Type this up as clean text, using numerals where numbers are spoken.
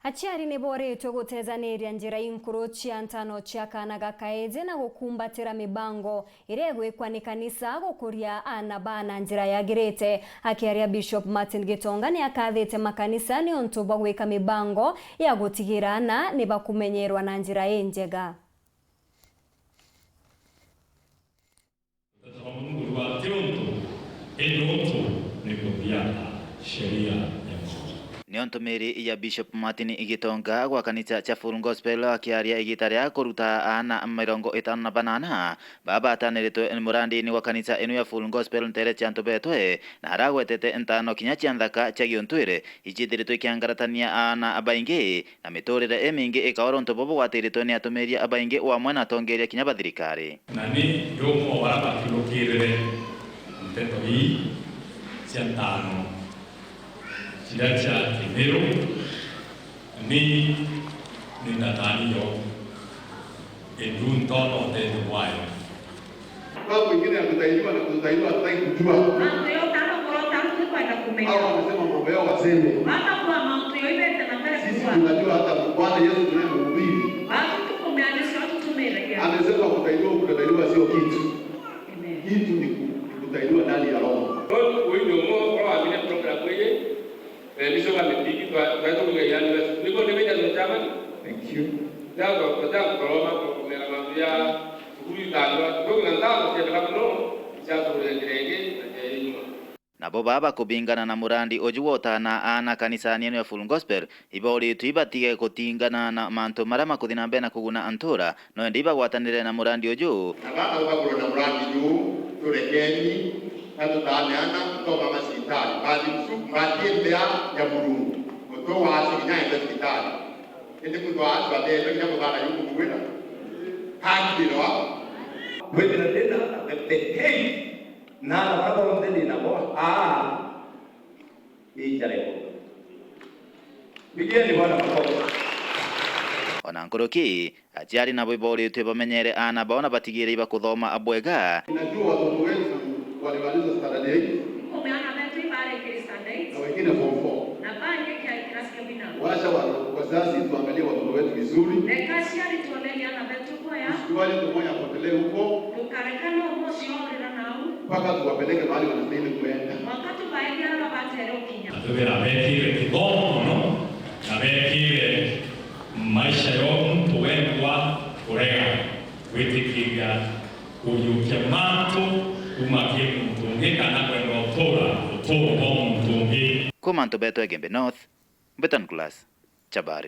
Aciari nĩ boretwo gũteithania njĩra inkuru cia ntano cia kana gakaeje na gũkumbatĩra mĩbango ĩrĩa ĩgwĩkwa nĩ kanisa gũkũria ana bana njĩra yagĩrĩte. Akĩaria Bishop Martin Gitonga nĩ akathĩte makanisa nĩ ũndũ wa gwĩka mĩbango ya gũtigĩra ana nĩ bakumenyerwa na njĩra njega. Niontumiri ya Bishop Martin Gitonga gwa kanisa cha Full Gospel akiaria igita ria kuruta ana 58 baba ataniritwe murandi-ini wa kanisa inu ya Full Gospel ntere chanto betwe na haragwetete ntano kinya cianthaka cha giontwire ijithiritwe kiangaratania ana abaingi na miturire emingi ikaoronto bobo watiritwe ni atumiria abaingi wa mwana tongeria kinya bathirikari nani yomo baraba kilokirire mteto hii ciantano Sidacha Kinero ni Natanio Edun Tono de Dubai. Kwa wengine akutaiwa na kutaiwa hataki kujua. Mambo yao kama kwa tangu kwenda kumenya. Hao wanasema mambo yao waseme. Hata kwa mambo yao ile tena mbele kwa. Sisi tunajua hata Bwana Yesu tunayemhubiri. Watu tukomeanisha watu tumelea. Amesema kutaiwa sio kitu. Amen. Kitu ni kutaiwa ndani ya roho. Wewe ndio mmoja kwa amine program wewe. Bishop amepiki kwa kugayana niko nimeja nchama. Thank you. Ndio kwa koroma kwa mamia shughuli za kwa ngandao kwa sababu chato ndege nabo baba kubingana na murandi ojuwota na ana kanisani ya Full Gospel ibori tuibatige kutingana na manto marama kuthina mbena kuguna antura no ndiba gwatanire na murandi oju Nabana wakuro na murandi ju turekeni na tutaneana kutoka masitani bali matiembea ya Mungu mto waasi kinyaenda hospitali ende mtu waasi badele kama bana yuko kuwena hakilo wewe na tena petei na baba ndeni na bo hii jale bigeni bwana mkopo ona nkoroki aciari na boibori twe bamenyere ana bona batigire iba kuthoma abwega najua watoto wetu walimaliza standard 8 Umeona beti bare Kristo na wengine form 4 na banye kia kirasi bina. Washa wazazi tuangalie watoto wetu vizuri. Nekasi alituonelea na betu kwa ya. Tuwali tumoja apotelee huko. Tukarekana umosi yao nao. Mpaka tuwapeleke mahali wanastahili kuenda. Wakati baadhi ya batero kinya. Atubera bekire kidogo no na bekire maisha yo mtu wendwa kurega witikiga kuyukia mantu umakie mtungi kana kwenda utora bo mtungi kumanto beto egembe north betan class chabari